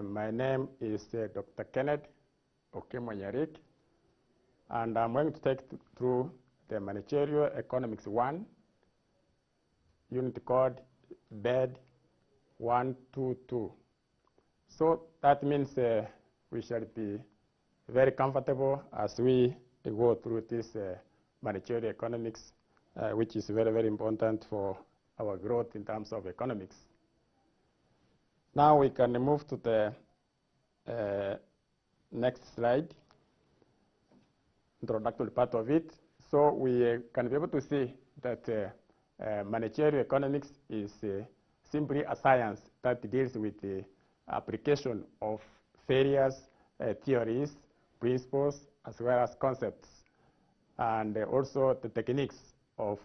My name is Dr. Kenneth Okemwanyarik, and I'm going to take through the Managerial Economics 1, unit code BED1222. So that means we shall be very comfortable as we go through this managerial economics, which is very, very important for our growth in terms of economics. Now we can move to the next slide, introductory part of it. So we can be able to see that managerial economics is simply a science that deals with the application of various theories, principles, as well as concepts, and also the techniques of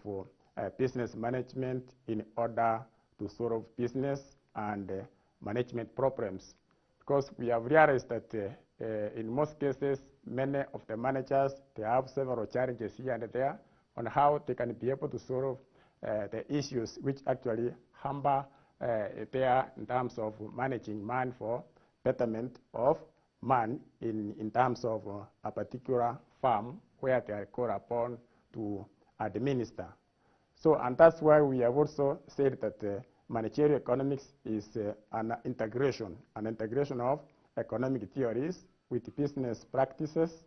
business management in order to solve business and management problems. Because we have realized that in most cases, many of the managers, they have several challenges here and there on how they can be able to solve the issues which actually hamper there in terms of managing man for betterment of man in terms of a particular farm where they are called upon to administer. So, and that's why we have also said that managerial economics is an integration of economic theories with business practices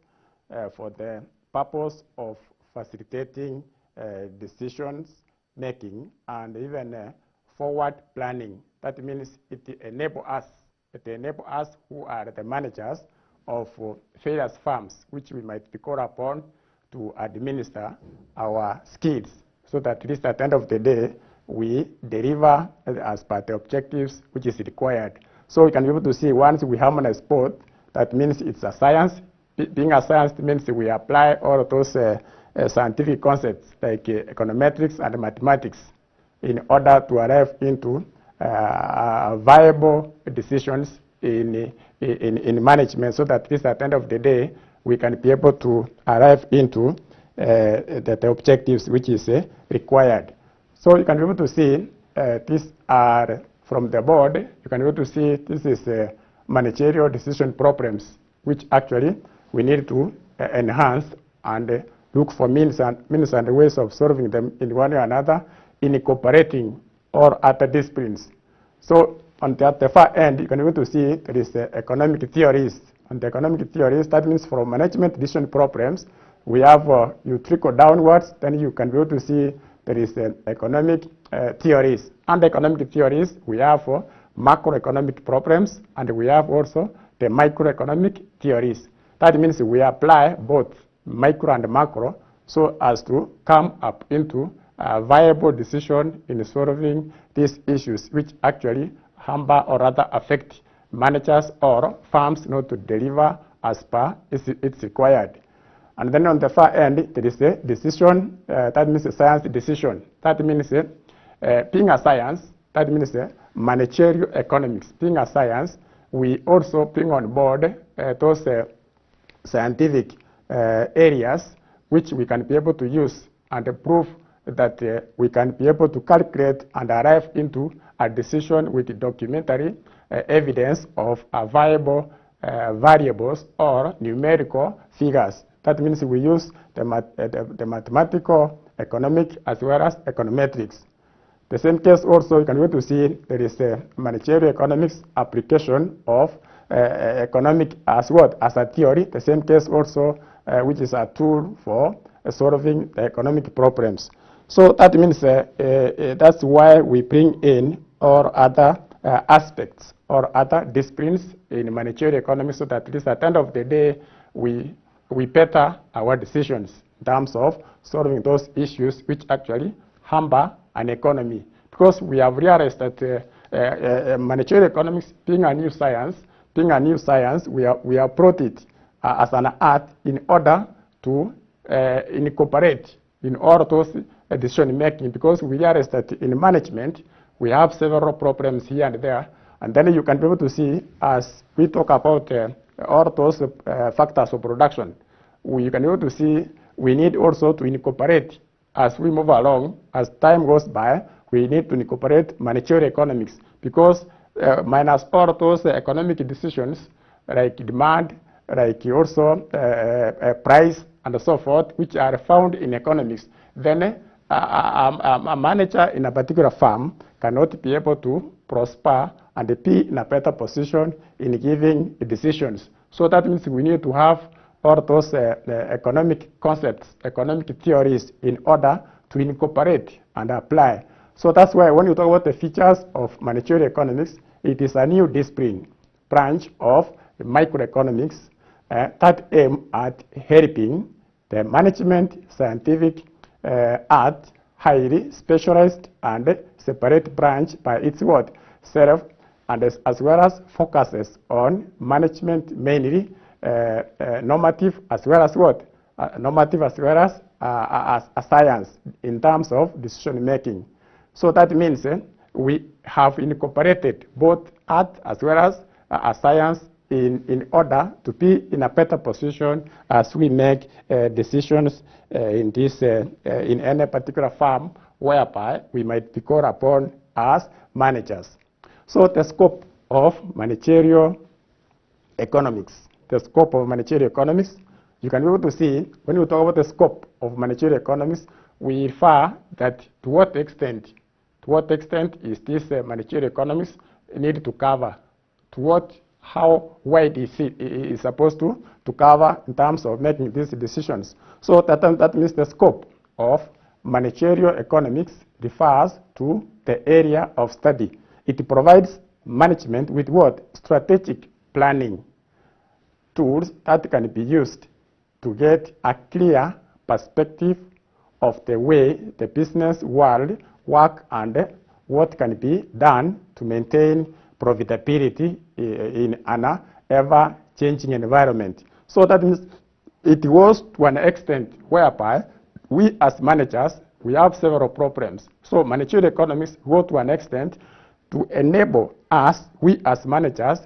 for the purpose of facilitating decisions making and even forward planning. That means it enables us who are the managers of various farms which we might be called upon to administer our skills, so that at least at the end of the day we deliver as per the objectives which is required. So we can be able to see once we harmonize both, that means it's a science. Being a science means we apply all of those scientific concepts like econometrics and mathematics in order to arrive into viable decisions in management, so that at least at the end of the day we can be able to arrive into the objectives which is required. So you can be able to see these are from the board. You can be able to see this is managerial decision problems which actually we need to enhance and look for means and ways of solving them in one way or another in incorporating all other disciplines. So on the far end, you can be able to see there is economic theories. And the economic theories, that means from management decision problems, we have, you trickle downwards, then you can be able to see there is economic theories. Under economic theories, we have macroeconomic problems, and we have also the microeconomic theories. That means we apply both micro and macro so as to come up into a viable decision in solving these issues which actually hamper or rather affect managers or firms not to deliver as per it's required. And then on the far end, there is a decision, that means a science decision. That means being a science, that means managerial economics. Being a science, we also bring on board those scientific areas which we can be able to use and prove that we can be able to calculate and arrive into a decision with documentary evidence of viable variables or numerical figures. That means we use the mathematical, economic, as well as econometrics. The same case also, you can be able to see there is a managerial economics application of economic as what? As a theory. The same case also, which is a tool for solving the economic problems. So that means that's why we bring in all other aspects or other disciplines in managerial economics, so that at least at the end of the day we better our decisions in terms of solving those issues which actually hamper an economy. Because we have realized that managerial economics, being a new science, we have brought it as an art in order to incorporate in all those decision making, because we realize that in management we have several problems here and there, and then you can be able to see as we talk about all those factors of production, you can be able to see we need also to incorporate as we move along, as time goes by, we need to incorporate managerial economics, because minus all those economic decisions like demand, like also price and so forth, which are found in economics, then a manager in a particular firm cannot be able to prosper and be in a better position in giving decisions. So that means we need to have all those economic concepts, economic theories in order to incorporate and apply. So that's why when you talk about the features of managerial economics, it is a new discipline, branch of microeconomics that aim at helping the management scientific art, highly specialized and separate branch by its word, self, and as well as focuses on management mainly normative as well as what? Normative as well as a science in terms of decision making. So that means we have incorporated both art as well as a science in order to be in a better position as we make decisions in any particular firm whereby we might be called upon as managers. So the scope of managerial economics, the scope of managerial economics, you can be able to see when we talk about the scope of managerial economics, we refer that to what extent is this managerial economics need to cover, how wide is it is supposed to cover in terms of making these decisions. So that means the scope of managerial economics refers to the area of study. It provides management with what? Strategic planning tools that can be used to get a clear perspective of the way the business world works and what can be done to maintain profitability in an ever-changing environment. So that means it goes to an extent whereby we as managers, we have several problems. So managerial economics go to an extent to enable us, we as managers,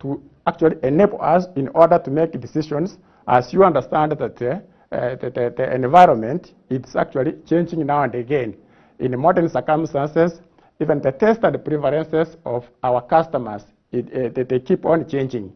to actually enable us in order to make decisions as you understand that the environment is actually changing now and again. In modern circumstances, even the taste and preferences of our customers, they keep on changing.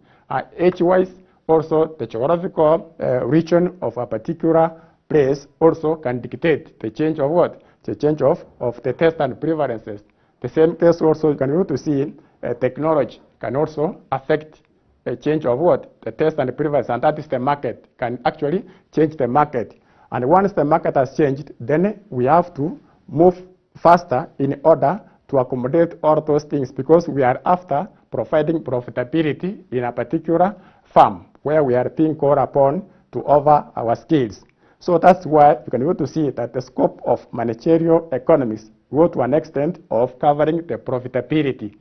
Age-wise, also the geographical region of a particular place also can dictate the change of what? The change of the taste and preferences. The same case also you can be able to see technology can also affect a change of what? The taste and preference, and that is the market, can actually change the market. And once the market has changed, then we have to move faster in order to accommodate all those things, because we are after providing profitability in a particular firm where we are being called upon to offer our skills. So that's why you can be able to see that the scope of managerial economics go to an extent of covering the profitability.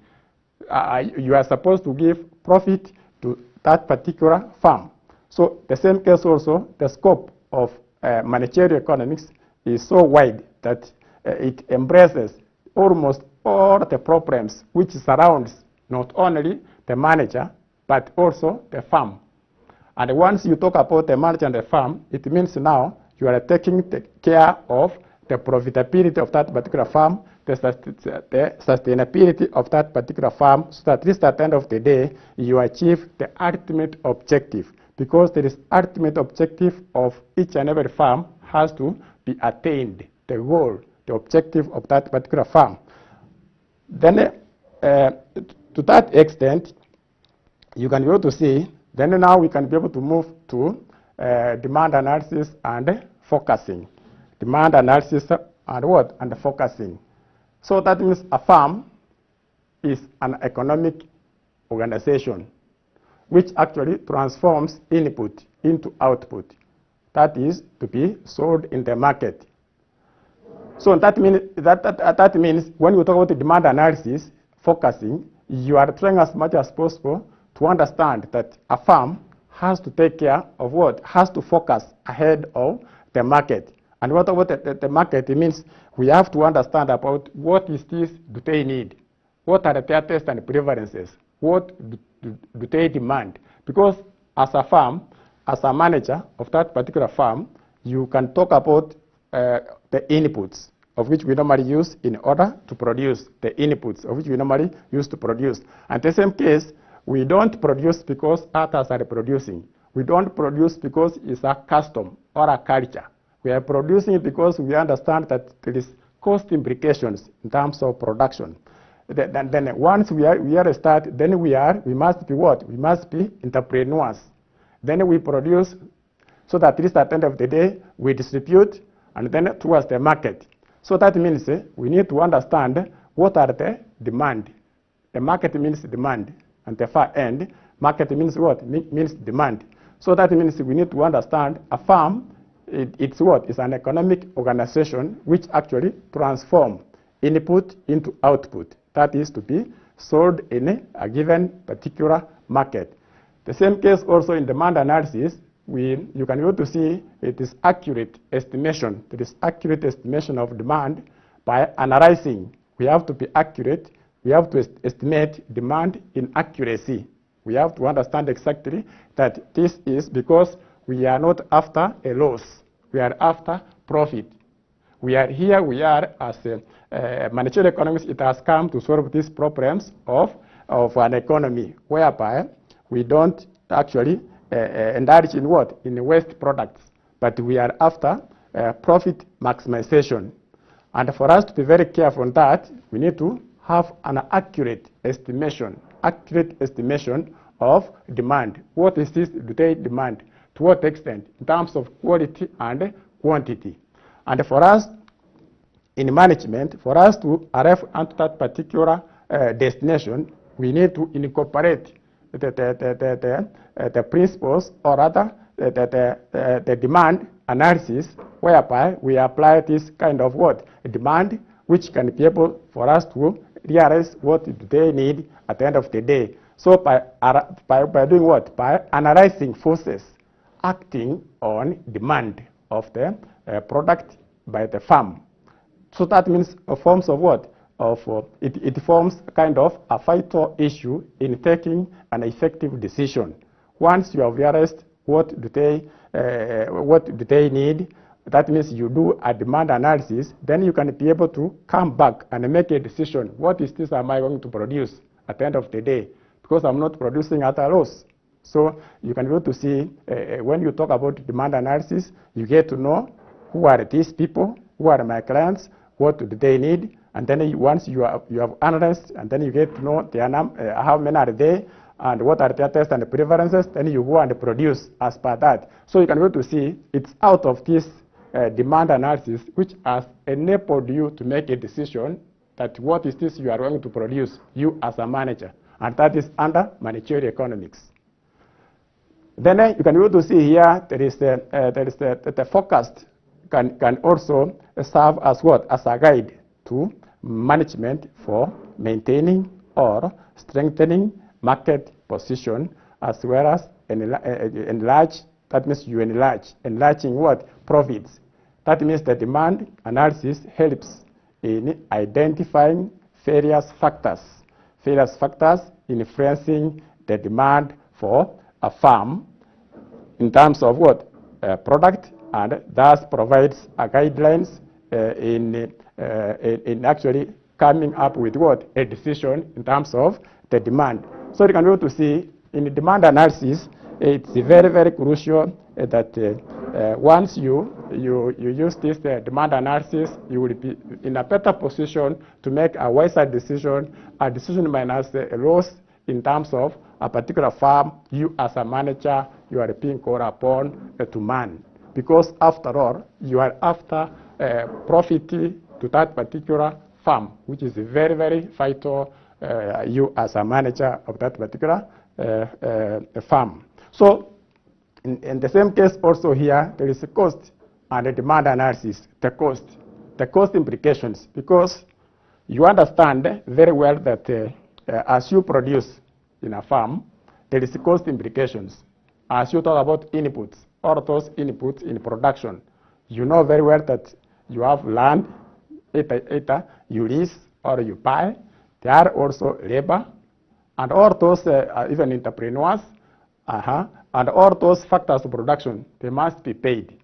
You are supposed to give profit to that particular firm. So the same case also, the scope of managerial economics is so wide that it embraces almost all the problems which surrounds not only the manager but also the firm. And once you talk about the manager and the firm, it means now you are taking care of the profitability of that particular firm, the sustainability of that particular firm, so that at least at the end of the day, you achieve the ultimate objective. Because there is ultimate objective of each and every firm has to be attained, the goal, the objective of that particular firm. Then to that extent, you can be able to see, then now we can be able to move to demand analysis and focusing. Demand analysis and what? And focusing. So that means a firm is an economic organization which actually transforms input into output. That is to be sold in the market. So that means when we talk about the demand analysis, focusing, you are trying as much as possible to understand that a firm has to take care of what? Has to focus ahead of the market. And what about the market? It means we have to understand about what is this do they need? What are their tastes and preferences? What do they demand? Because as a firm, as a manager of that particular firm, you can talk about the inputs of which we normally use in order to produce, the inputs of which we normally use to produce. And in the same case, we don't produce because others are producing. We don't produce because it's a custom or a culture. We are producing because we understand that there is cost implications in terms of production. Then once we are a start, then we must be what? We must be entrepreneurs. Then we produce so that at least at the end of the day, we distribute and then towards the market. So that means we need to understand what are the demand. The market means demand. And the far end, market means what? Means demand. So that means we need to understand a farm, it's what? It's an economic organization which actually transforms input into output. That is to be sold in a given particular market. The same case also in demand analysis, you can be able to see it is accurate estimation. There is accurate estimation of demand by analyzing. We have to be accurate. We have to estimate demand in accuracy. We have to understand exactly that this is because we are not after a loss. We are after profit. We are as managerial economists, it has come to solve these problems of an economy whereby we don't actually indulge in what? In waste products, but we are after profit maximization. And for us to be very careful on that, we need to have an accurate estimation of demand. What is this today demand? To what extent? In terms of quality and quantity. And for us, in management, for us to arrive at that particular destination, we need to incorporate the principles, or rather the demand analysis, whereby we apply this kind of what? Demand, which can be able for us to realize what they need at the end of the day. So by doing what? By analyzing forces acting on demand of the product by the farm. So that means forms of what? It forms kind of a vital issue in taking an effective decision. Once you have realized what do they need, that means you do a demand analysis, then you can be able to come back and make a decision. What is this am I going to produce at the end of the day? Because I'm not producing at a loss. So you can be able to see when you talk about demand analysis, you get to know who are these people, who are my clients, what do they need, and then once you have analyzed, and then you get to know how many are they, and what are their tastes and preferences, then you go and produce as per that. So you can be able to see it's out of this demand analysis which has enabled you to make a decision that what is this you are going to produce, you as a manager, and that is under managerial economics. Then you can be able to see here there is the forecast can also serve as what? As a guide to management for maintaining or strengthening market position, as well as enlarge. That means you enlarging what? Profits. That means the demand analysis helps in identifying various factors influencing the demand for a farm in terms of what? Product, and thus provides a guidelines in actually coming up with what? A decision in terms of the demand. So you can be able to see in the demand analysis, it's very, very crucial that once you use this demand analysis, you will be in a better position to make a wiser decision, a decision minus a loss in terms of a particular farm. You as a manager, you are being called upon to man. Because after all, you are after profit to that particular farm, which is very, very vital, you as a manager of that particular farm. So in the same case also here, there is a cost and a demand analysis, the cost implications, because you understand very well that as you produce in a farm, there is cost implications. As you talk about inputs, all those inputs in production, you know very well that you have land, either you lease or you buy. There are also labor, and all those even entrepreneurs, and all those factors of production, they must be paid.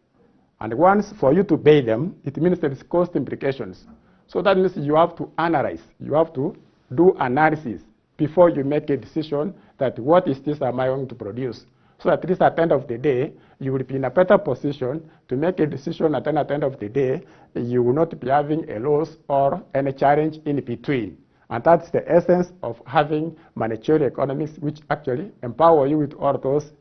And once for you to pay them, it means there is cost implications. So that means you have to analyze. You have to do analysis before you make a decision that what is this am I going to produce. So at least at the end of the day, you will be in a better position to make a decision, and then at the end of the day, you will not be having a loss or any challenge in between. And that's the essence of having managerial economics, which actually empower you with all those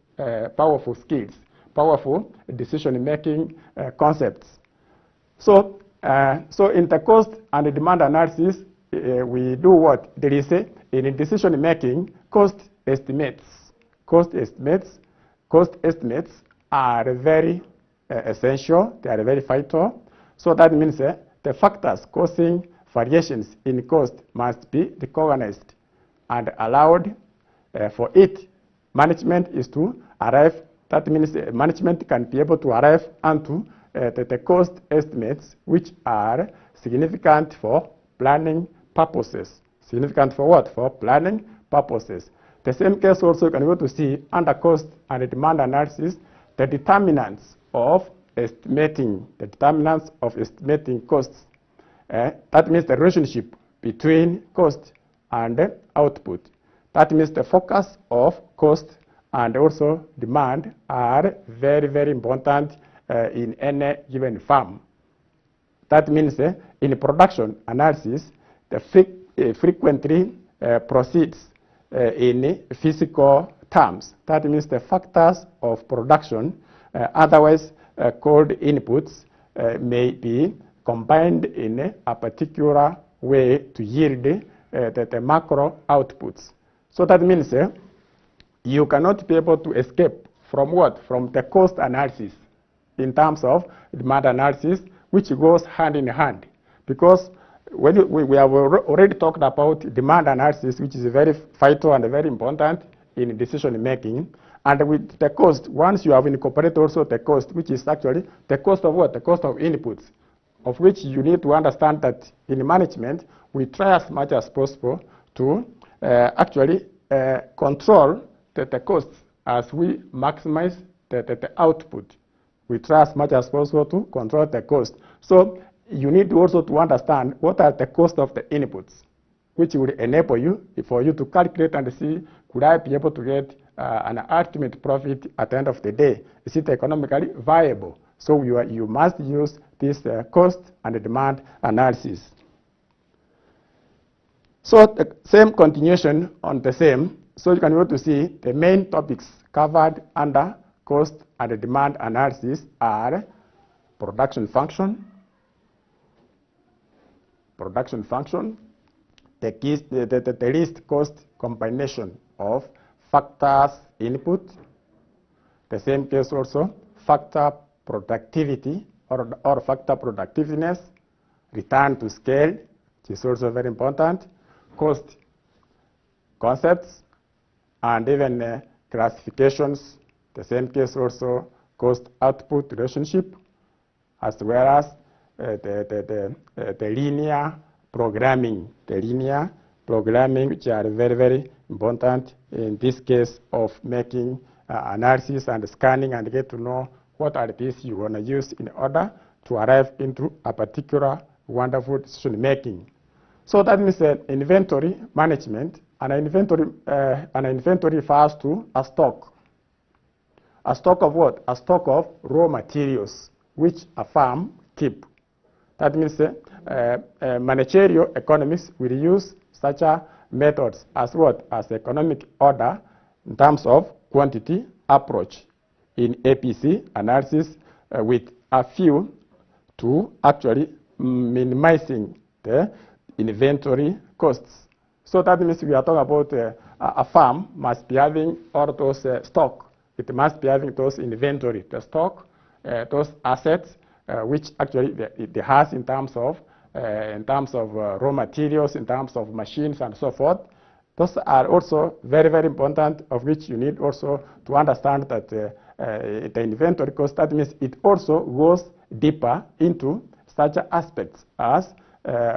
powerful skills, powerful decision-making concepts. So in the cost and the demand analysis, we do what? There is in decision-making, cost estimates. Cost estimates are very essential. They are very vital. So that means the factors causing variations in cost must be recognized and allowed for it. Management is to arrive. That means management can be able to arrive onto the cost estimates, which are significant for planning purposes. Significant for what? For planning purposes. The same case also you can go to see under cost and demand analysis, the determinants of estimating costs. That means the relationship between cost and output. That means the focus of cost and also demand are very, very important in any given firm. That means in production analysis, the frequently proceeds in physical terms. That means the factors of production, otherwise called inputs, may be combined in a particular way to yield the macro outputs. So that means you cannot be able to escape from what? From the cost analysis in terms of demand analysis, which goes hand in hand. Because when we have already talked about demand analysis, which is very vital and very important in decision making. And with the cost, once you have incorporated also the cost, which is actually the cost of what? The cost of inputs, of which you need to understand that in management, we try as much as possible to actually control the costs as we maximize the output. We try as much as possible to control the cost. So you need also to understand what are the cost of the inputs, which will enable you for you to calculate and see, could I be able to get an ultimate profit at the end of the day? Is it economically viable? So you must use this cost and demand analysis. So the same continuation on the same. So you can go to see the main topics covered under cost and demand analysis are production function, the least cost combination of factors input, the same case also factor productivity or factor productiveness, return to scale, which is also very important, cost concepts, and even classifications, the same case also cost output relationship, as well as the linear programming, which are very, very important in this case of making analysis and scanning and get to know what are these you want to use in order to arrive into a particular wonderful decision making. So that means inventory management, and an inventory refers to a stock. A stock of what? A stock of raw materials which a firm keep. That means managerial economics will use such methods as what? As economic order in terms of quantity approach in APC analysis with a view to actually minimizing the inventory costs. So that means we are talking about a firm must be having all those stock. It must be having those inventory, the stock, those assets, which actually it has in terms of raw materials, in terms of machines and so forth. Those are also very, very important, of which you need also to understand that the inventory cost, that means it also goes deeper into such aspects as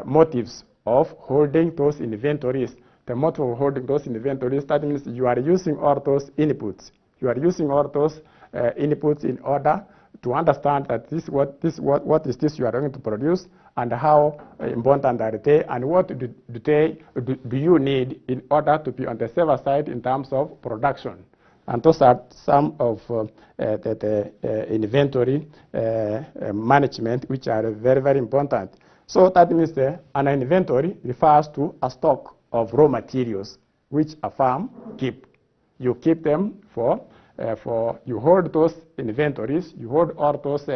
motives of holding those inventories. The motive of holding those inventories, that means you are using all those inputs. You are using all those inputs in order to understand that what is this you are going to produce, and how important are they, and what do you need in order to be on the safer side in terms of production. And those are some of the inventory management, which are very, very important. So that means an inventory refers to a stock of raw materials which a farm keep. You keep them you hold those inventories, you hold all those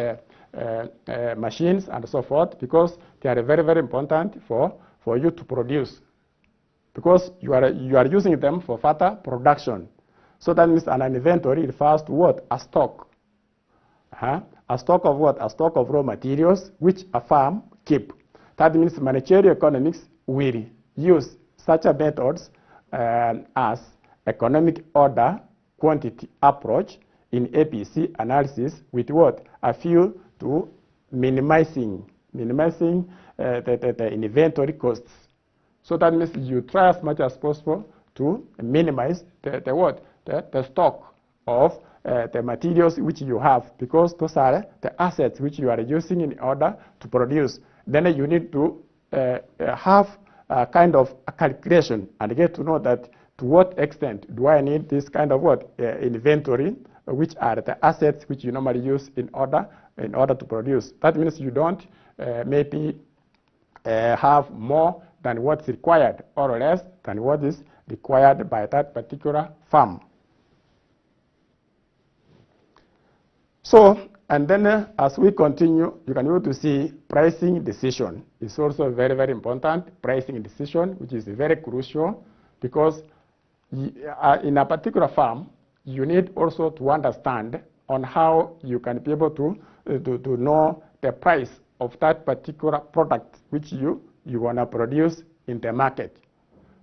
machines and so forth, because they are very, very important for you to produce, because you are using them for further production. So that means an inventory refers to what? A stock. A stock of what? A stock of raw materials which a farm keep. That means managerial economics will use such a methods as economic order quantity approach in APC analysis, with what? A view to minimizing the inventory costs. So that means you try as much as possible to minimize the stock of the materials which you have, because those are the assets which you are using in order to produce. Then you need to have a kind of a calculation and get to know that to what extent do I need this kind of inventory, which are the assets which you normally use in order to produce. That means you don't maybe have more than what's required, or less than what is required by that particular farm. So, and then as we continue, you can be able to see pricing decision is also very, very important. Pricing decision, which is very crucial, because in a particular farm, you need also to understand on how you can be able to know the price of that particular product which you want to produce in the market.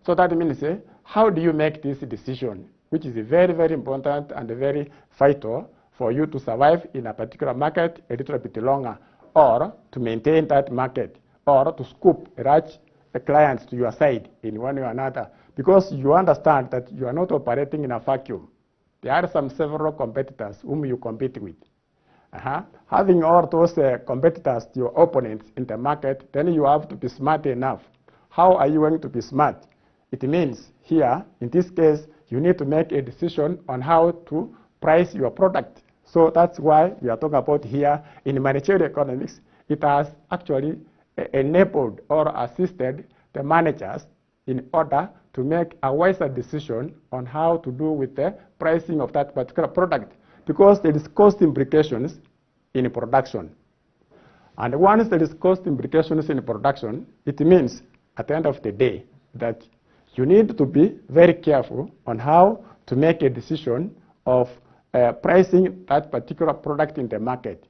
So that means, how do you make this decision, which is very, very important and very vital for you to survive in a particular market a little bit longer, or to maintain that market, or to scoop large clients to your side in one way or another, because you understand that you are not operating in a vacuum. There are several competitors whom you compete with. Having all those competitors, your opponents in the market, then you have to be smart enough. How are you going to be smart? It means here, in this case, you need to make a decision on how to price your product. So that's why we are talking about here in managerial economics. It has actually enabled or assisted the managers in order to make a wiser decision on how to do with the pricing of that particular product, because there is cost implications in production. And once there is cost implications in production, it means at the end of the day that you need to be very careful on how to make a decision of pricing that particular product in the market.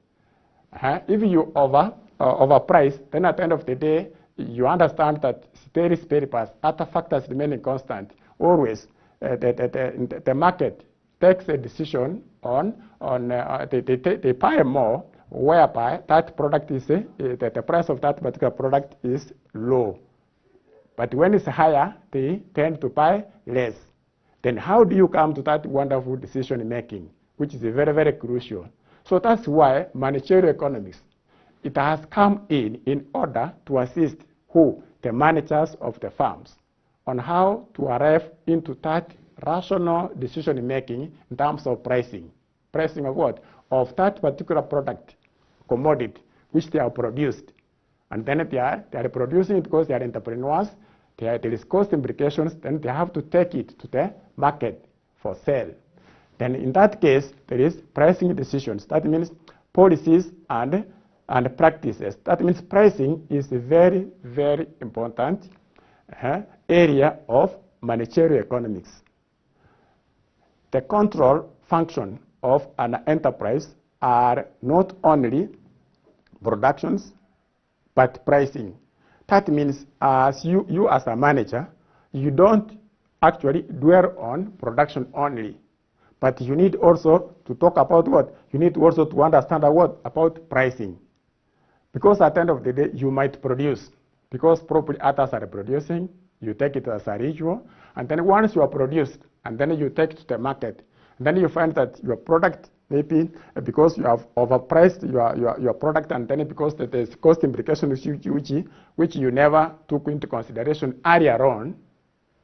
If you overprice, then at the end of the day, you understand that ceteris paribus, other factors remaining constant. Always, the market takes a decision on they buy more, whereby that product is the price of that particular product is low. But when it's higher, they tend to buy less. Then how do you come to that wonderful decision making, which is very, very crucial? So that's why managerial economics, it has come in order to assist the managers of the farms, on how to arrive into that rational decision making in terms of pricing. Pricing of what? Of that particular product, commodity, which they are produced. And then they are producing it because they are entrepreneurs. There is cost implications, then they have to take it to the market for sale. Then in that case, there is pricing decisions. That means policies and practices. That means pricing is a very, very important area of managerial economics. The control function of an enterprise are not only productions, but pricing. That means as you as a manager, you don't actually dwell on production only, but you need also to talk about what? You need also to understand about pricing. Because at the end of the day, you might produce, because probably others are producing, you take it as a ritual, and then once you are produced, and then you take it to the market, and then you find that your product maybe because you have overpriced your product, and then because there's cost implications which you never took into consideration earlier on,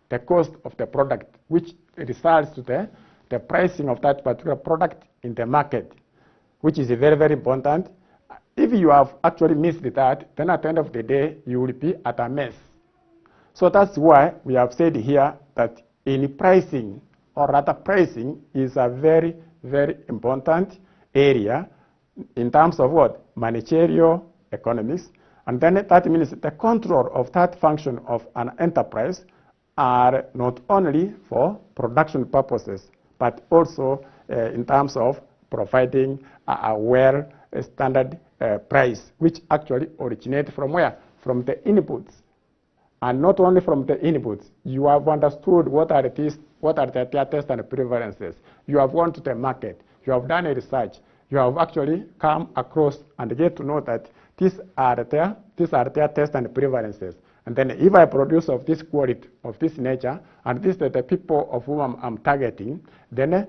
the cost of the product, which results to the pricing of that particular product in the market, which is very, very important. If you have actually missed that, then at the end of the day, you will be at a mess. So that's why we have said here that in pricing, or rather pricing, is a very, very important area in terms of what? Managerial economics. And then that means the control of that function of an enterprise are not only for production purposes, but also in terms of providing a well standard price, which actually originates from where? From the inputs. And not only from the inputs, you have understood what are the tests and preferences. You have gone to the market, you have done a research, you have actually come across and get to know that these are their tests and preferences. And then if I produce of this quality, of this nature, and these are the people of whom I'm targeting, then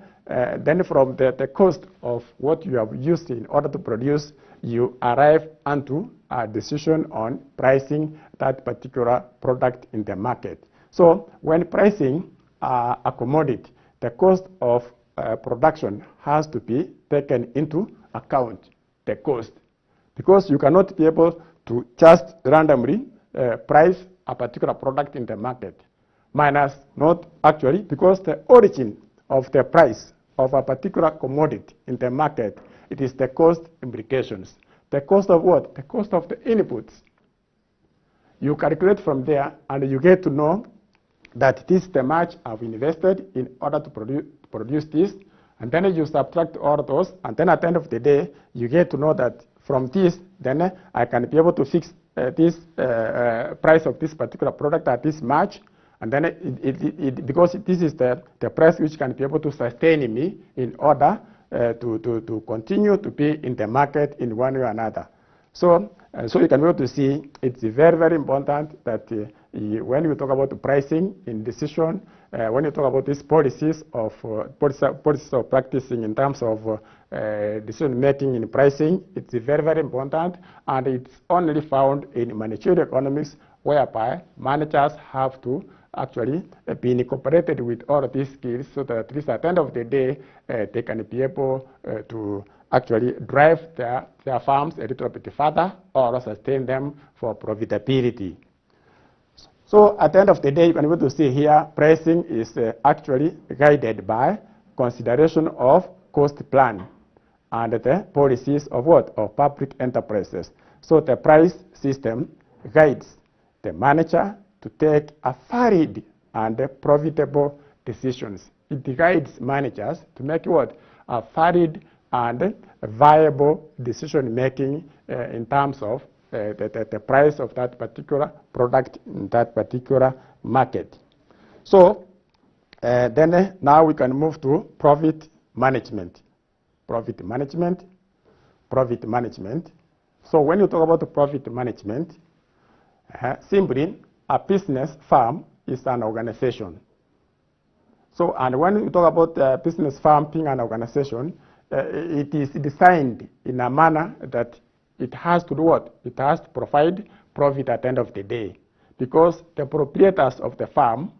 from the cost of what you have used in order to produce, you arrive onto a decision on pricing that particular product in the market. So when pricing a commodity, the cost of production has to be taken into account, the cost. Because you cannot be able to just randomly price a particular product in the market, minus not actually, because the origin of the price of a particular commodity in the market, it is the cost implications. The cost of what? The cost of the inputs. You calculate from there, and you get to know that this is the much I've invested in order to produce this, and then you subtract all those, and then at the end of the day, you get to know that from this, then I can be able to fix this price of this particular product at this much, and then because this is the price which can be able to sustain me in order to continue to be in the market in one way or another. So you can be able to see it's very, very important that when you talk about the pricing in decision, when you talk about these policies of practicing in terms of decision making in pricing, it's very, very important, and it's only found in managerial economics, whereby managers have to actually be incorporated with all of these skills, so that at least at the end of the day, they can be able to actually drive their farms a little bit further or sustain them for profitability. So at the end of the day, you can be able to see here, pricing is actually guided by consideration of cost plan and the policies of what? Of public enterprises. So the price system guides the manager to take a varied and profitable decisions. It guides managers to make what? A varied and viable decision making in terms of the price of that particular product in that particular market. So then now we can move to profit management. Profit management. So when you talk about the profit management, simply a business firm is an organization. So, and when you talk about the business firm being an organization, it is designed in a manner that it has to do what? It has to provide profit at the end of the day. Because the proprietors of the firm,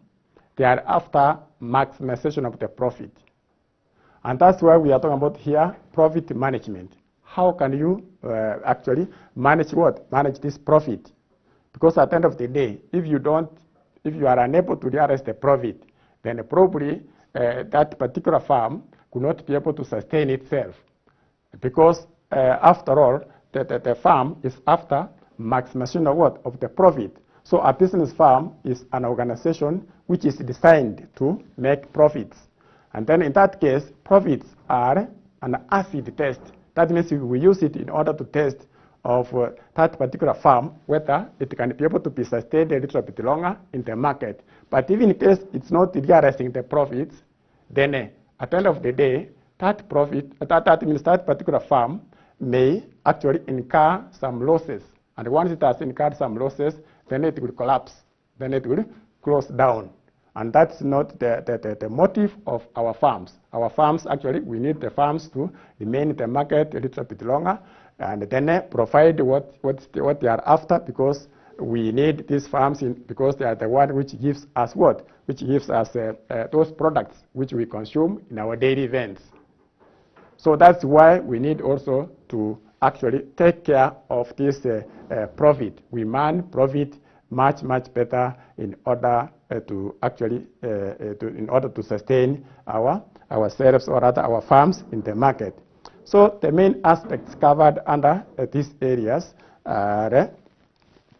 they are after maximization of the profit. And that's why we are talking about here profit management. How can you actually manage what? Manage this profit. Because at the end of the day, if you are unable to realize the profit, then probably that particular firm could not be able to sustain itself. Because after all, the firm is after maximization of what? Of the profit. So a business firm is an organization which is designed to make profits. And then in that case, profits are an acid test. That means we use it in order to test of that particular firm, whether it can be able to be sustained a little bit longer in the market. But even in case it's not realizing the profits, then at the end of the day, that profit, that means that particular firm may actually incur some losses. And once it has incurred some losses, then it will collapse. Then it will close down. And that's not the motive of our farms. Our farms, actually, we need the farms to remain in the market a little bit longer and then provide what they are after, because we need these farms because they are the one which gives us what? Which gives us those products which we consume in our daily events. So that's why we need also to actually take care of this profit. We man profit much better in order to actually in order to sustain ourselves, or rather our farms, in the market. So the main aspects covered under these areas are: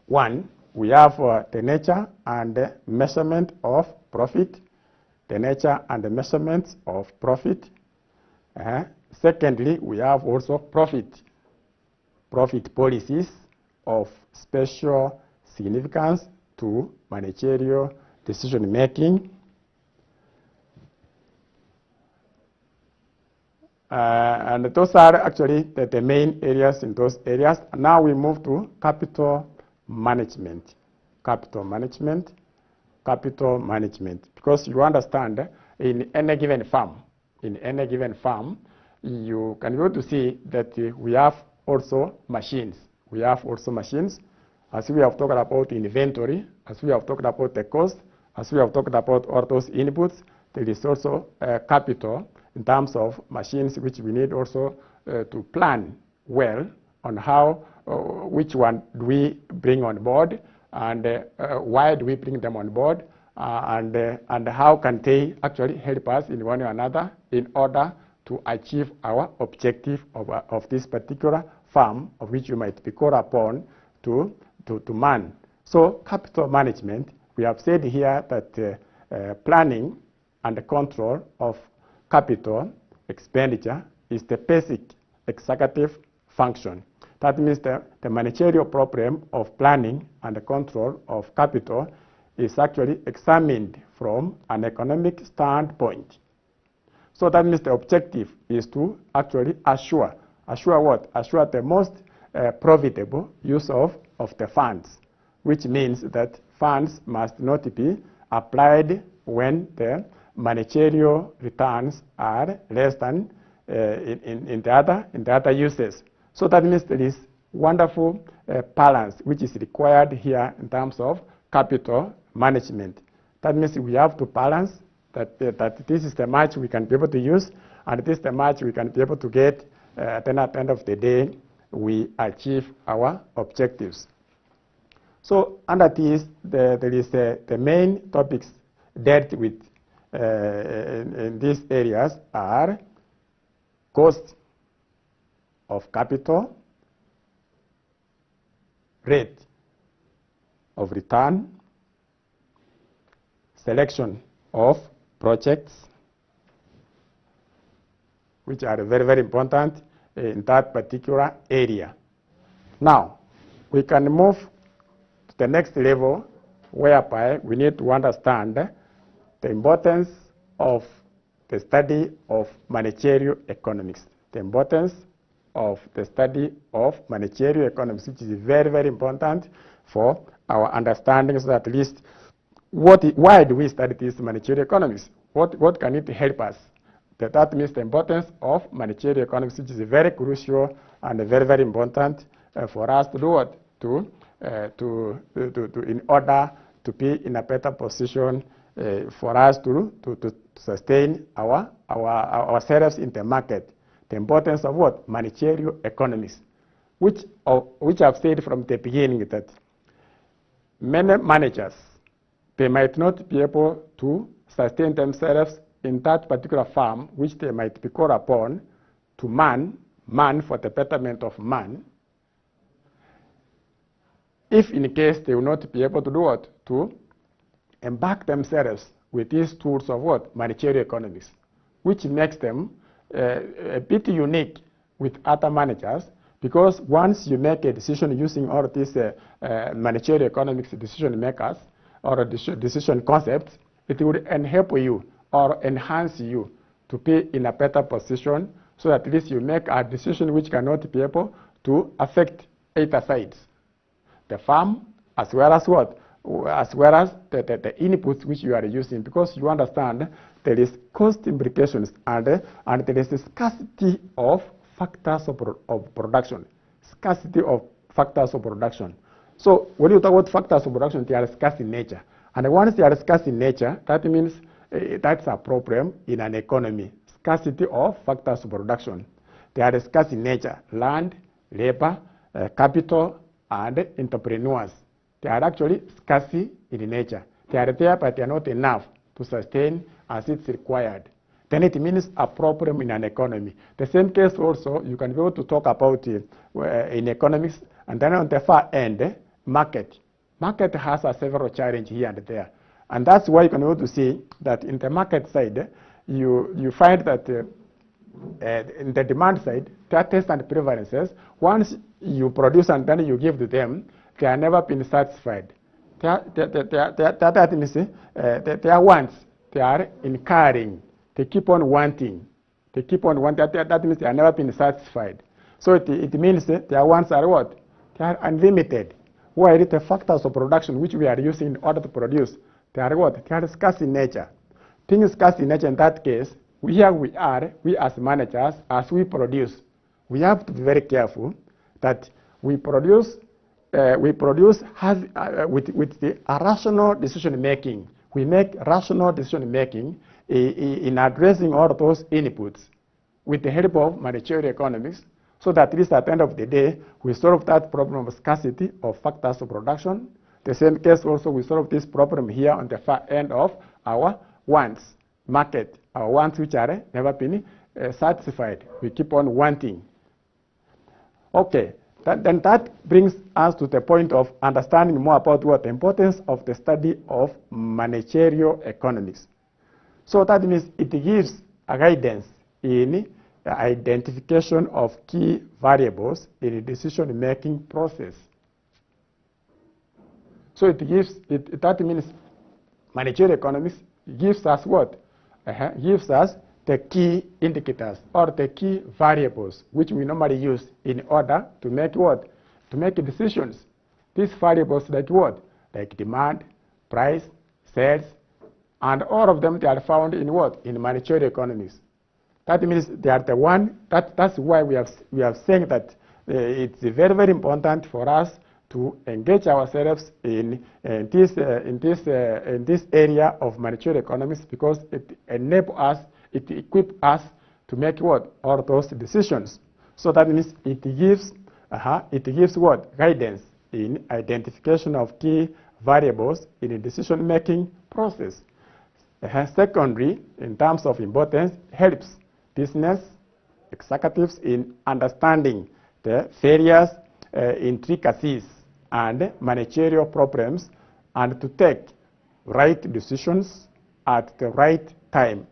one, we have the nature and the measurement of profit. The nature and the measurements of profit. Secondly, we have also profit policies of special significance to managerial decision making. And those are actually the main areas in those areas. Now we move to capital management. Capital management. Because you understand, in any given farm, you can be able to see that we have also machines. As we have talked about inventory, as we have talked about the cost, as we have talked about all those inputs, there is also capital in terms of machines which we need also to plan well on how, which one do we bring on board, and why do we bring them on board, and how can they actually help us in one or another in order to achieve our objective of this particular farm, of which you might be called upon to man. So capital management, we have said here that planning and the control of capital expenditure is the basic executive function. That means the managerial problem of planning and the control of capital is actually examined from an economic standpoint. So that means the objective is to actually assure what? Assure the most profitable use of the funds, which means that funds must not be applied when the managerial returns are less than in the other uses. So that means there is wonderful balance which is required here in terms of capital management. That means we have to balance that this is the much we can be able to use, and this is the much we can be able to get. Then at the end of the day, we achieve our objectives. So under this, there is the main topics dealt with in these areas are cost of capital, rate of return, selection of projects, which are very important in that particular area. Now, we can move to the next level, whereby we need to understand the importance of the study of managerial economics. The importance of the study of managerial economics, which is very important for our understanding, so that at least why do we study this managerial economics? What can it help us? That means the importance of managerial economics, which is very crucial and very important for us to do what? In order to be in a better position for us to sustain ourselves in the market. The importance of what? Managerial economics, which I've said from the beginning that many managers, they might not be able to sustain themselves in that particular farm, which they might be called upon to man for the betterment of man, if in case they will not be able to do what? To embark themselves with these tools of what? Managerial economics, which makes them a bit unique with other managers, because once you make a decision using all of these managerial economics decision makers or decision concepts, it would help you or enhance you to be in a better position, so that at least you make a decision which cannot be able to affect either sides, the farm as well as what? as well as the inputs which you are using, because you understand there is cost implications and there is a scarcity of factors of production. Scarcity of factors of production. So when you talk about factors of production, they are scarce in nature. And once they are scarce in nature, that means that's a problem in an economy. Scarcity of factors of production. They are scarce in nature. Land, labor, capital, and entrepreneurs. They are actually scarce in nature. They are there, but they are not enough to sustain as it's required. Then it means a problem in an economy. The same case also, you can be able to talk about in economics, and then on the far end, market. Market has several challenges here and there. And that's why you can be able to see that in the market side, you find that in the demand side, tastes and preferences, once you produce and then you give to them, they are never been satisfied. That means their wants, they are incurring. They keep on wanting. They keep on wanting. That means they are never been satisfied. So it means their wants are what? They are unlimited. While the factors of production which we are using in order to produce, they are what? They are scarce in nature. Things scarce in nature in that case, we as managers, as we produce, we have to be very careful that we produce with the rational decision making. We make rational decision making in addressing all those inputs with the help of managerial economics, so that at least at the end of the day, we solve that problem of scarcity of factors of production. The same case also, we solve this problem here on the far end of our wants, market, our wants which are never been satisfied. We keep on wanting. Okay, then that brings us to the point of understanding more about what the importance of the study of managerial economics. So that means it gives a guidance in the identification of key variables in the decision-making process. So that means managerial economics gives us what? Gives us the key indicators or the key variables which we normally use in order to make what? To make decisions. These variables like what? Like demand, price, sales, and all of them, they are found in what? In managerial economics. That means they are the one, that's why we have saying that it's very, very important for us to engage ourselves in this area of managerial economics, because it enables us, it equips us to make what? All those decisions. So that means it gives what? Guidance in identification of key variables in the decision-making process. Secondly, in terms of importance, helps business executives in understanding the various intricacies and managerial problems, and to take right decisions at the right time.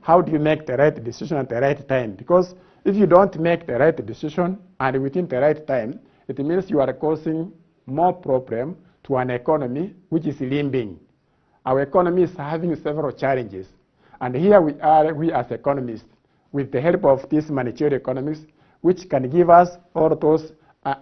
How do you make the right decision at the right time? Because if you don't make the right decision and within the right time, it means you are causing more problem to an economy which is limping. Our economy is having several challenges. And here we as economists, with the help of this managerial economics, which can give us all those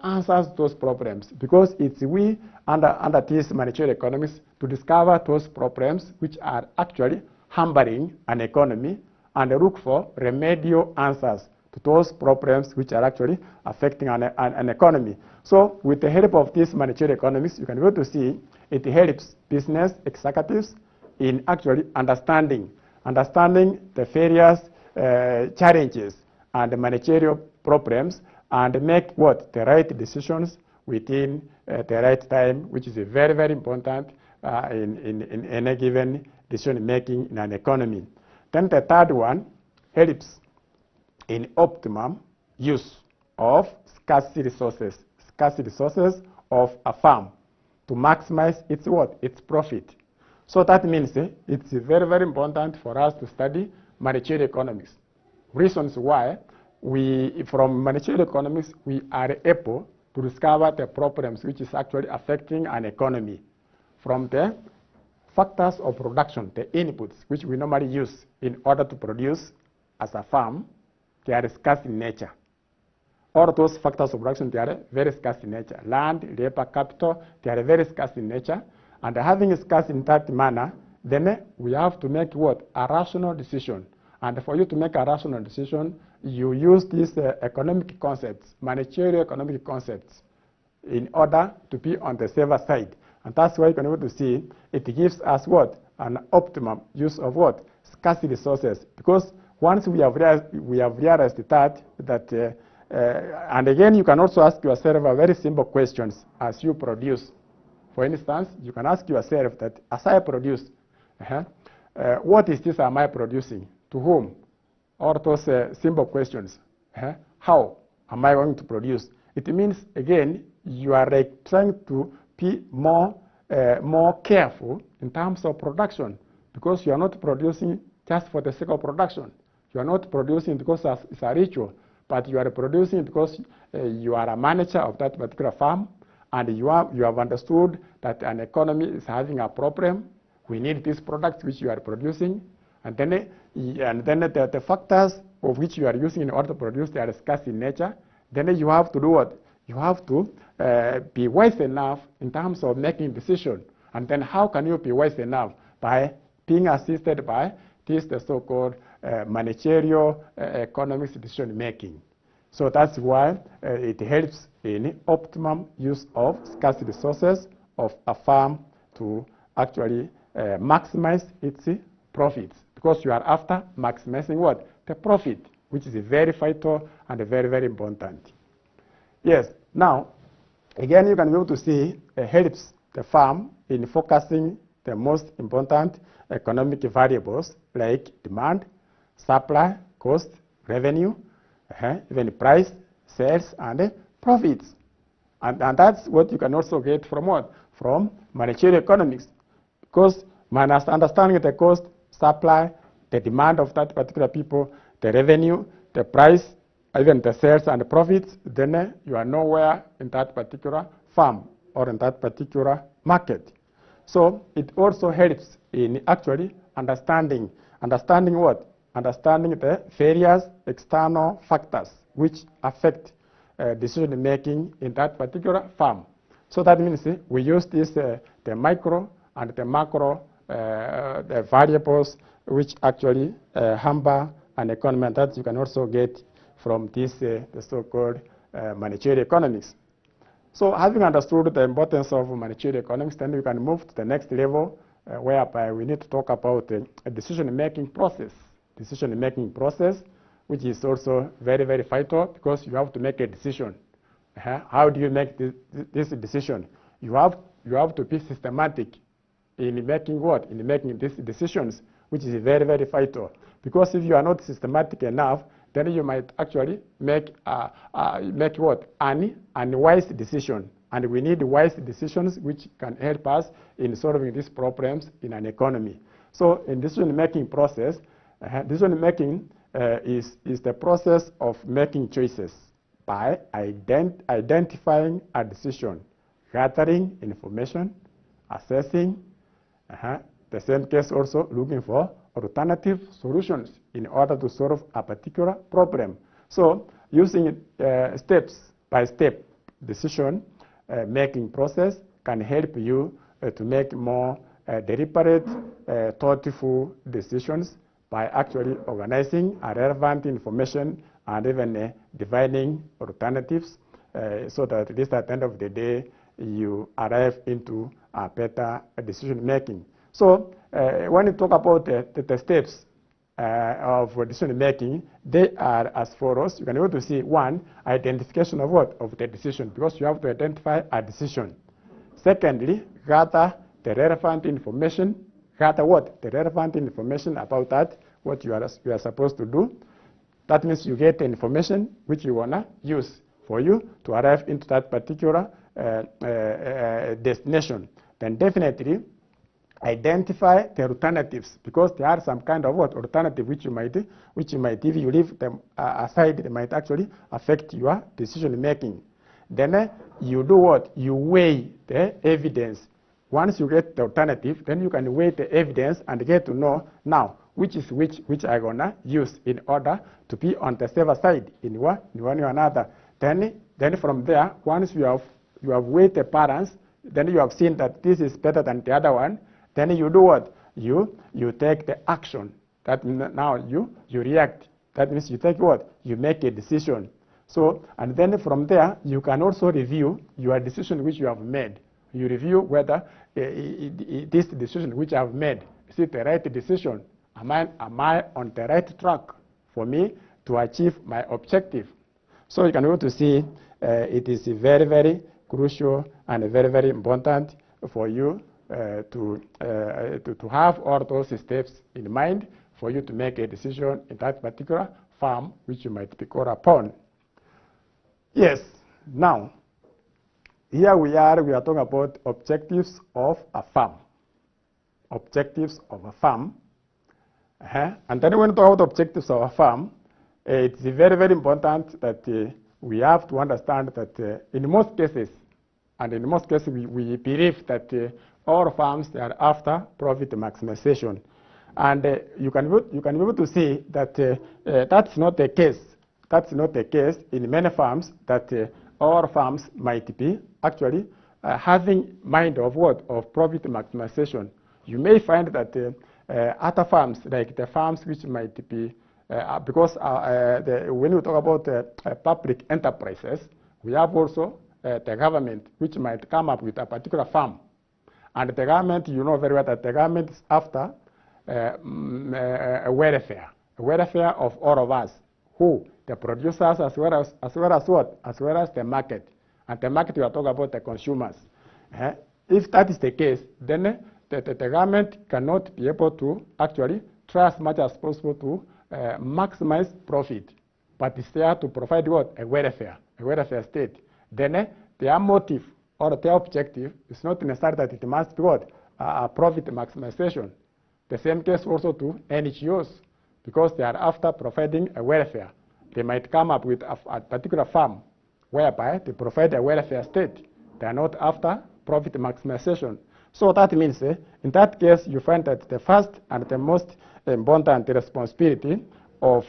answers to those problems. Because it's we, under this managerial economics, to discover those problems which are actually hampering an economy and look for remedial answers to those problems which are actually affecting an economy. So with the help of this managerial economics, you can be able to see it helps business executives in actually understanding the various challenges and the managerial problems, and make what? The right decisions within the right time, which is very, very important in any given decision making in an economy. Then the third one helps in optimum use of scarce resources of a firm to maximize its what? Its profit. So that means it's very, very important for us to study managerial economics. Reasons why from managerial economics, we are able to discover the problems which is actually affecting an economy from the factors of production, the inputs which we normally use in order to produce as a farm. They are scarce in nature. All those factors of production, they are very scarce in nature. Land, labor, capital, they are very scarce in nature. And having scarcity in that manner, then we have to make what? A rational decision. And for you to make a rational decision, you use these economic concepts, managerial economic concepts, in order to be on the safer side. And that's why you can be able to see it gives us what? An optimum use of what? Scarcity resources. Because once we have realized that and again, you can also ask yourself a very simple questions as you produce. For instance, you can ask yourself that as I produce, what is this am I producing? To whom? All those simple questions. How am I going to produce? It means, again, you are like trying to be more careful in terms of production, because you are not producing just for the sake of production. You are not producing because it's a ritual, but you are producing because you are a manager of that particular farm, and you have understood that an economy is having a problem. We need these products which you are producing, and then the factors of which you are using in order to produce, they are scarce in nature. Then you have to do what? You have to be wise enough in terms of making decisions. And then how can you be wise enough? By being assisted by this the so-called managerial economics decision making. So that's why it helps in optimum use of scarce resources of a farm to actually maximize its profits, because you are after maximizing what? The profit, which is very vital and very, very important. Yes, now, again, you can be able to see it helps the farm in focusing the most important economic variables like demand, supply, cost, revenue, even price, sales, and profits. And that's what you can also get from what? From managerial economics. Because understanding the cost, supply, the demand of that particular people, the revenue, the price, even the sales and the profits, then you are nowhere in that particular farm or in that particular market. So it also helps in actually understanding what? Understanding the various external factors which affect decision making in that particular farm. So that means we use this the micro and the macro the variables which actually hamper an economy, and that you can also get from this the so-called managerial economics. So having understood the importance of managerial economics, then we can move to the next level, whereby we need to talk about a decision-making process. Decision-making process, which is also very, very vital, because you have to make a decision. How do you make this decision? You have to be systematic in making what? In making these decisions, which is very, very vital. Because if you are not systematic enough, then you might actually make what? An unwise decision. And we need wise decisions which can help us in solving these problems in an economy. So in decision-making process, decision-making is the process of making choices by identifying a decision, gathering information, assessing, the same case also looking for alternative solutions in order to solve a particular problem. So using step-by-step decision making process can help you to make more deliberate, thoughtful decisions by actually organizing relevant information and even defining alternatives so that at least at the end of the day you arrive into a better decision making. So when you talk about the steps of decision making, they are as follows. You can be able to see, one, identification of what? Of the decision, because you have to identify a decision. Secondly, gather the relevant information. Gather what? The relevant information about that, what you are supposed to do. That means you get the information which you want to use for you to arrive into that particular destination. Then definitely identify the alternatives, because there are some kind of what alternative which you might if you leave them aside, they might actually affect your decision making. Then you do what? You weigh the evidence. Once you get the alternative, then you can weigh the evidence and get to know now which is which are gonna use in order to be on the safer side in one or another. Then from there, once you have weighed the balance, then you have seen that this is better than the other one, then you do what? You take the action. That means now you react. That means you take what? You make a decision. So, and then from there, you can also review your decision which you have made. You review whether this decision which I have made, is it the right decision? Am I on the right track for me to achieve my objective? So you can be able to see it is very, very crucial and very, very important for you to have all those steps in mind for you to make a decision in that particular farm which you might be called upon. Yes, now, here we are talking about objectives of a farm. Objectives of a farm. And then when we talk about objectives of a farm, it's very, very important that we have to understand that in most cases, we believe that all farms are after profit maximization. And you can be able to see that that's not the case. That's not the case in many farms, that all farms might be actually having mind of what? Of profit maximization. You may find that other farms, like the farms which might be, because when we talk about public enterprises, we have also the government which might come up with a particular farm. And the government, you know very well that the government is after a welfare of all of us. Who? The producers as well as what? As well as the market. And the market, we are talking about the consumers. If that is the case, then the government cannot be able to actually try as much as possible to maximize profit, but it's there to provide what? A welfare state. Then their motive or their objective is not necessarily that it must be what? A profit maximization. The same case also to NGOs, because they are after providing a welfare. They might come up with a particular farm whereby they provide a welfare state. They are not after profit maximization. So that means, in that case, you find that the first and the most important responsibility of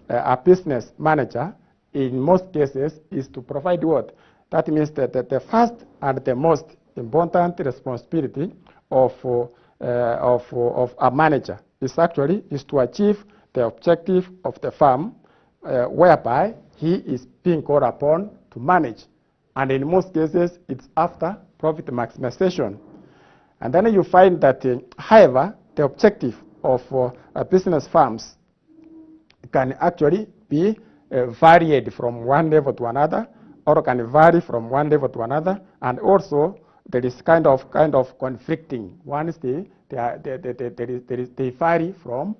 a business manager, in most cases, is to provide what? That means that the first and the most important responsibility of a manager is to achieve the objective of the farm, whereby he is being called upon to manage. And in most cases, it's after profit maximization. And then you find that, however, the objective of business farms can actually be varied from one level to another, or can vary from one level to another, and also there is kind of conflicting. One is they vary from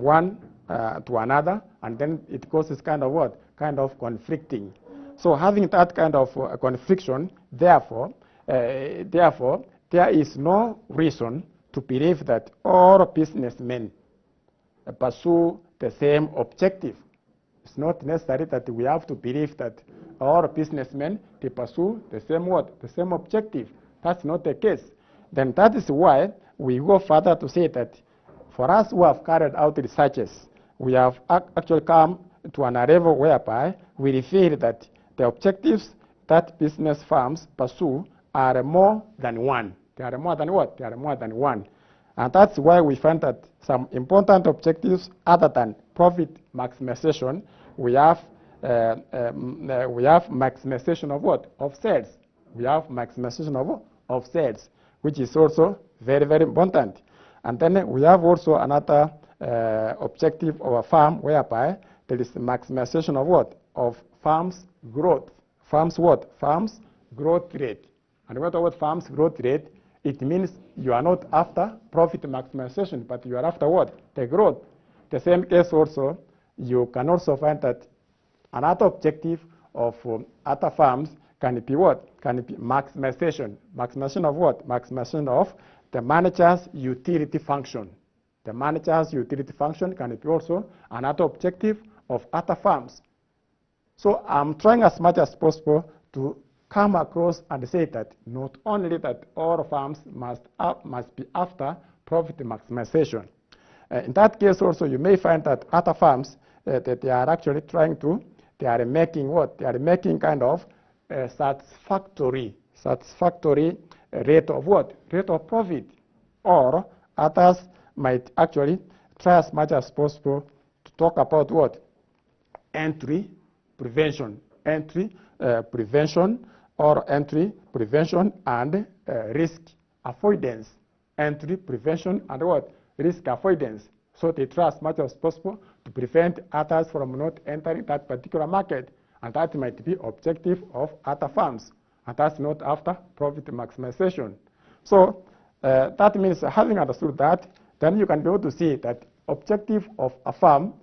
one to another, and then it causes kind of what? Kind of conflicting. So having that kind of confliction, therefore, there is no reason to believe that all businessmen pursue the same objective. It's not necessary that we have to believe that all businessmen, they pursue the same what? The same objective. That's not the case. Then that is why we go further to say that for us who have carried out researches, we have actually come to an level whereby we feel that the objectives that business firms pursue are more than one. They are more than what? They are more than one. And that's why we find that some important objectives other than profit maximization, we have maximization of what? Of sales. We have maximization of sales, which is also very, very important. And then we have also another objective of a farm whereby there is maximization of what? Of farms growth. Farms what? Farms growth rate. And what about farms growth rate? It means you are not after profit maximization, but you are after what? The growth. The same case also, you can also find that another objective of other farms can be what? Can be maximization. Maximization of what? Maximization of the manager's utility function. The manager's utility function can be also another objective of other farms. So I'm trying as much as possible to come across and say that not only that all farms must be after profit maximization. In that case also, you may find that other farms, that they are actually trying to, they are making what? They are making kind of satisfactory rate of what? Rate of profit. Or others might actually try as much as possible to talk about what? Entry prevention. Entry prevention, or entry prevention and risk avoidance. Entry prevention and what? Risk avoidance. So they try as much as possible to prevent others from not entering that particular market. And that might be objective of other firms. And that's not after profit maximization. So that means having understood that, then you can be able to see that objective of a firm,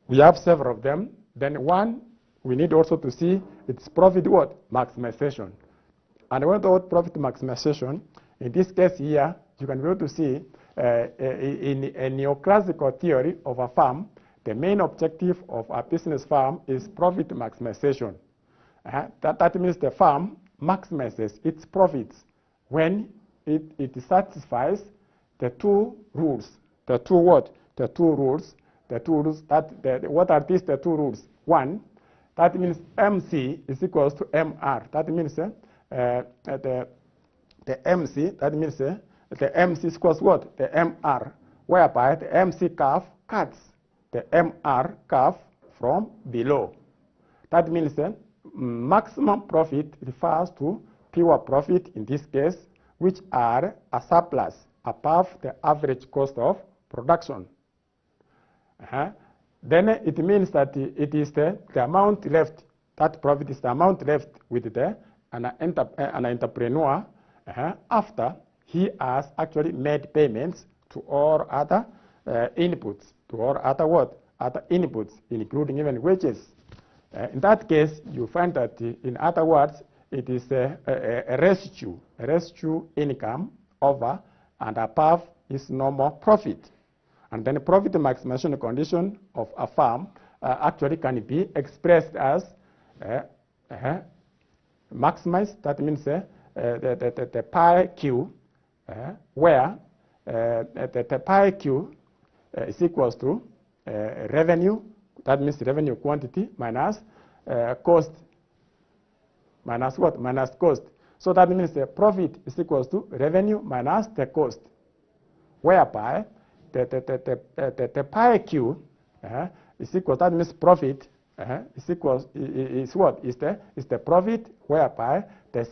we have several of them. Then one, we need also to see its profit what? Maximization. And when the word profit maximization, in this case here, you can be able to see in a neoclassical theory of a firm, the main objective of a business firm is profit maximization. That means the firm maximizes its profits when it satisfies the two rules. The two what? The two rules. The two rules that what are these? The two rules. One, that means MC is equals to MR. That means the MC. That means the MC is equals what? The MR, whereby the MC curve cuts the MR curve from below. That means maximum profit refers to pure profit in this case, which are a surplus above the average cost of production. Then it means that it is the amount left, that profit is the amount left with an entrepreneur after he has actually made payments to all other inputs, to all other what? Other inputs, including even wages. In that case, you find that, in other words, it is a residue income over and above its normal profit. And then the profit maximization condition of a firm actually can be expressed as maximize. That means the pi q, where the pi q is equals to revenue. That means revenue quantity minus cost. Minus what? Minus cost. So that means the profit is equals to revenue minus the cost, whereby the pi q is equal. That means profit is equals is what? Is the profit, whereby the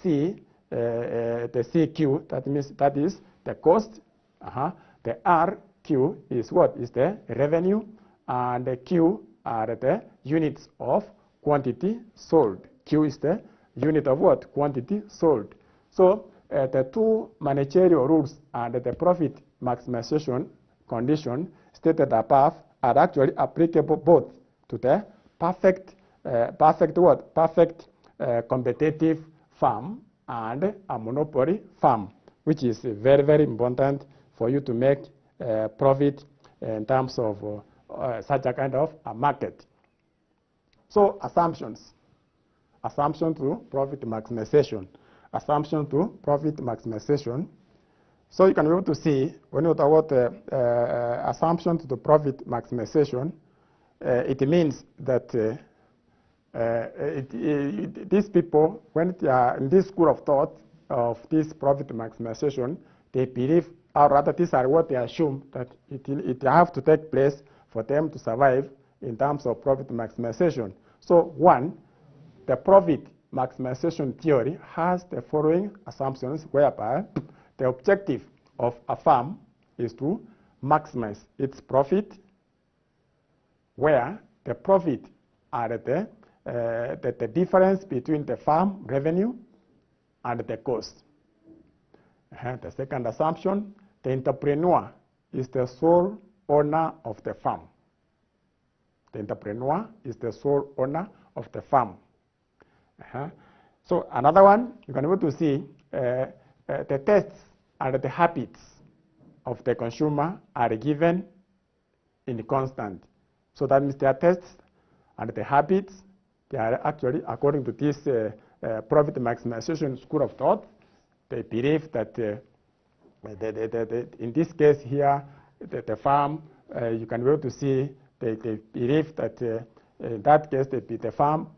CQ, that means that is the cost. The RQ is what? Is the revenue, and the Q are the units of quantity sold. Q is the unit of what? Quantity sold. So the two managerial rules and the profit maximization condition stated above are actually applicable both to the perfect competitive firm and a monopoly firm, which is very, very important for you to make profit in terms of such a kind of a market. So assumptions. Assumption to profit maximization. Assumption to profit maximization. So you can be able to see, when you talk about assumption to the profit maximization, it means that these people, when they are in this school of thought of this profit maximization, they believe, or rather these are what they assume, that it have to take place for them to survive in terms of profit maximization. So one, the profit maximization theory has the following assumptions, whereby the objective of a firm is to maximize its profit, where the profit are the difference between the firm revenue and the cost. The second assumption, the entrepreneur is the sole owner of the firm. The entrepreneur is the sole owner of the firm. So another one, you can be able to see the tastes and the habits of the consumer are given in constant. So that means their tastes and the habits, they are actually, according to this profit maximization school of thought, they believe that in this case here, the farm, you can be able to see, they believe that in that case, the farm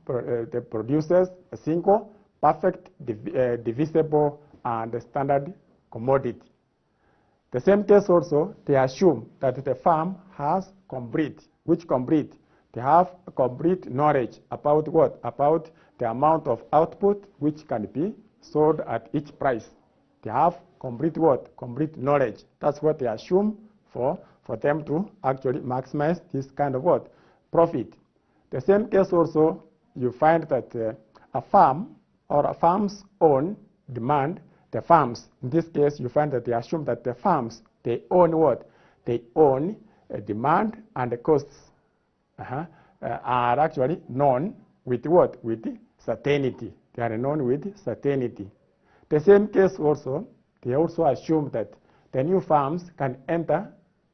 produces a single perfect divisible and standard commodity. The same case also, they assume that the farm has complete. Which complete? They have complete knowledge about what? About the amount of output which can be sold at each price. They have complete what? Complete knowledge. That's what they assume for them to actually maximize this kind of what? Profit. The same case also, you find that a farm or a farm's own demand, the farms, in this case, you find that they assume that the farms, they own what? They own demand and the costs are actually known with what? With certainty. They are known with certainty. The same case also, they also assume that the new farms can enter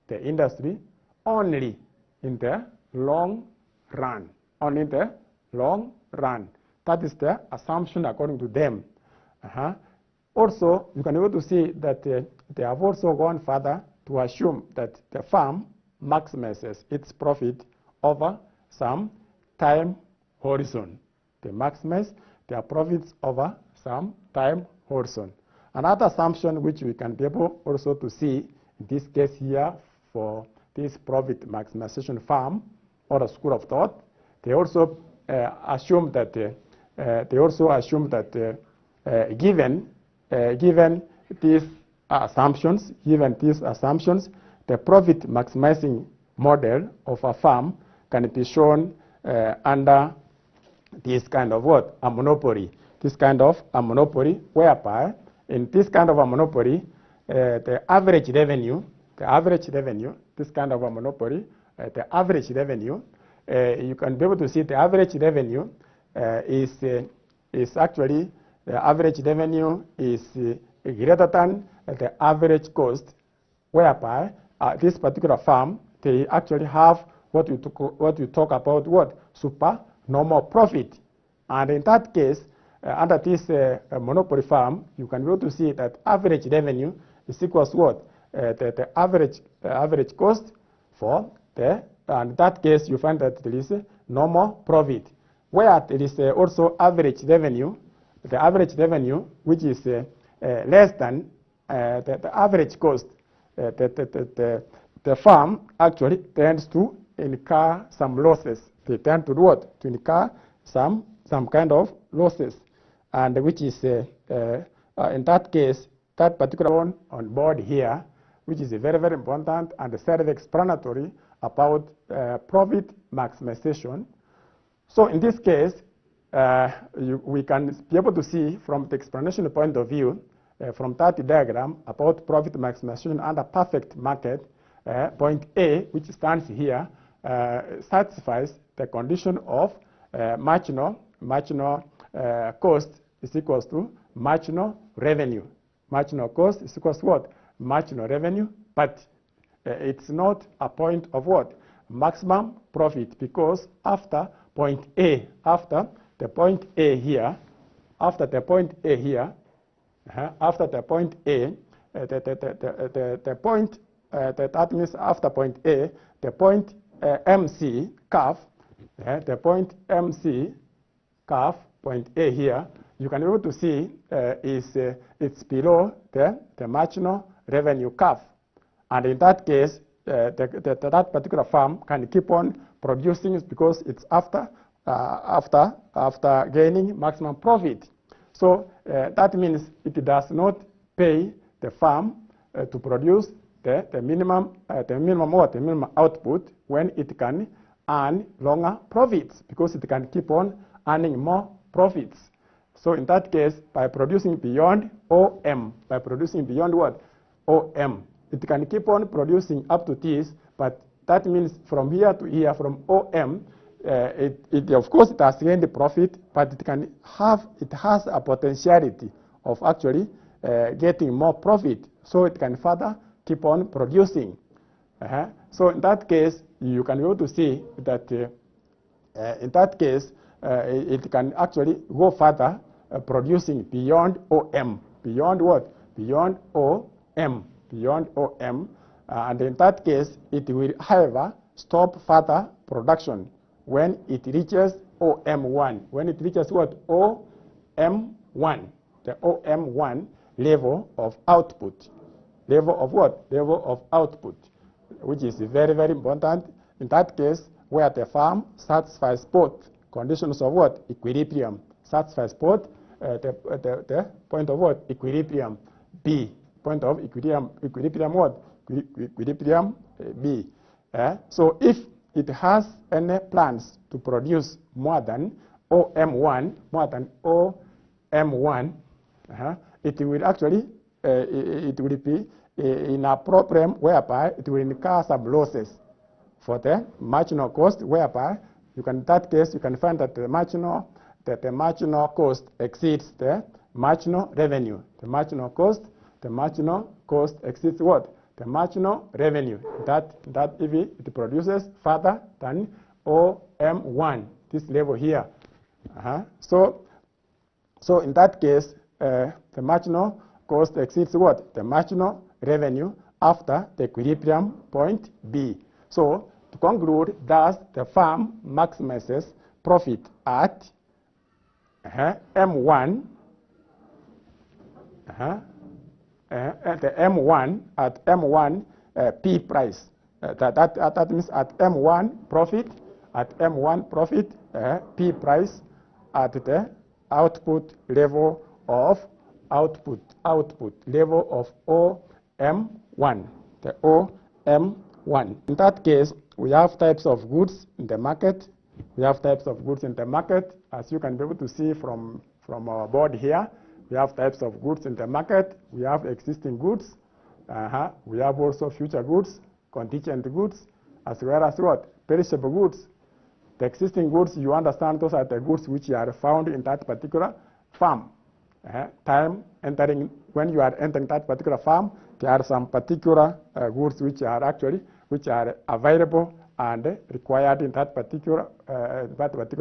the industry only in the long run. Only in the long run. That is the assumption according to them. Also, you can be able to see that they have also gone further to assume that the farm maximizes its profit over some time horizon. They maximize their profits over some time horizon. Another assumption which we can be able also to see in this case here for this profit maximization farm or a school of thought, they also assume that given these assumptions, the profit maximizing model of a farm can be shown under this kind of what? A monopoly. This kind of a monopoly, whereby in this kind of a monopoly, the average revenue, this kind of a monopoly, the average revenue, you can be able to see the average revenue is actually, the average revenue is greater than the average cost, whereby this particular farm, they actually have what you talk about what? Supernormal profit. And in that case, under this monopoly farm, you can be able to see that average revenue is equals to what? The average cost for the, and in that case, you find that there is a normal profit. Where there is also average revenue, the average revenue, which is less than the average cost, the farm actually tends to incur some losses. They tend to do what? To incur some kind of losses. And which is, in that case, that particular one on board here, which is very, very important and self-explanatory about profit maximization. So in this case, we can be able to see from the explanation point of view, from that diagram about profit maximization under perfect market, point A, which stands here, satisfies the condition of marginal cost is equals to marginal revenue. Marginal cost is equals to what? Marginal revenue, but it's not a point of what? Maximum profit, because after point A, after the point A here, the point that means after point A, the point MC curve, the point MC curve, point A here, you can be able to see it's below the marginal revenue curve. And in that case, that particular farm can keep on producing because it's after gaining maximum profit. So that means it does not pay the farm to produce the minimum output when it can earn longer profits, because it can keep on earning more profits. So in that case, by producing beyond OM, by producing beyond what? OM, it can keep on producing up to this, but that means from here to here, from OM, of course it has gained the profit, but it has a potentiality of actually getting more profit, so it can further keep on producing. So in that case, you can be able to see that in that case, it can actually go further, producing beyond OM. Beyond what? Beyond OM. Beyond OM. And in that case, it will, however, stop further production when it reaches OM1. When it reaches what? OM1. The OM1, level of output. Level of what? Level of output, which is very, very important. In that case, where the farm satisfies both conditions of what? Equilibrium. Satisfies both the point of what? Equilibrium B. Point of equilibrium what? Equilibrium B. So if it has any plans to produce more than OM1, it will actually it will be in a problem whereby it will incur some losses for the marginal cost, whereby you can, in that case, you can find that the marginal cost exceeds the marginal revenue. The marginal cost exceeds what? The marginal revenue. That if it produces further than OM1, this level here. So in that case, the marginal cost exceeds what? The marginal revenue after the equilibrium point B. So to conclude, thus the farm maximizes profit at M1, the M1 at M1 P price. That means at M1 profit, P price at the output level of level of OM1, the OM1. In that case, we have types of goods in the market. As you can be able to see from our board here, we have types of goods in the market. We have existing goods. We have also future goods, contingent goods, as well as what? Perishable goods. The existing goods, you understand, those are the goods which are found in that particular farm. When you are entering that particular farm, there are some particular goods which are available and required in that particular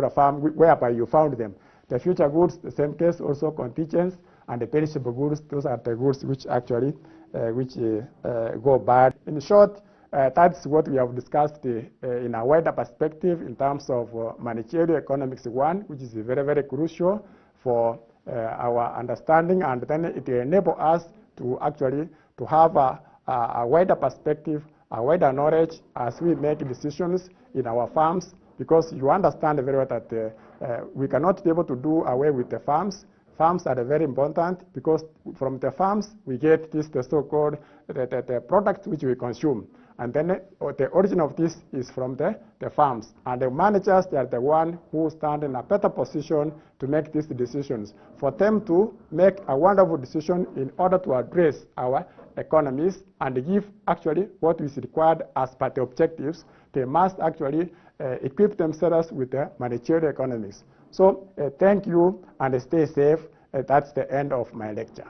farm whereby you found them. The future goods, the same case, also contingents, and the perishable goods, those are the goods which actually go bad. In short, that's what we have discussed in a wider perspective in terms of managerial economics 1, which is very, very crucial for our understanding, and then it will enable us to actually to have a wider perspective, a wider knowledge as we make decisions in our farms, because you understand very well that we cannot be able to do away with the farms. Farms are very important because from the farms we get this the so-called the products which we consume, and then the origin of this is from the farms, and the managers, they are the one who stand in a better position to make these decisions. For them to make a wonderful decision in order to address our economies and give actually what is required as per the objectives, they must actually equip themselves with the managerial economics. So thank you and stay safe. That's the end of my lecture.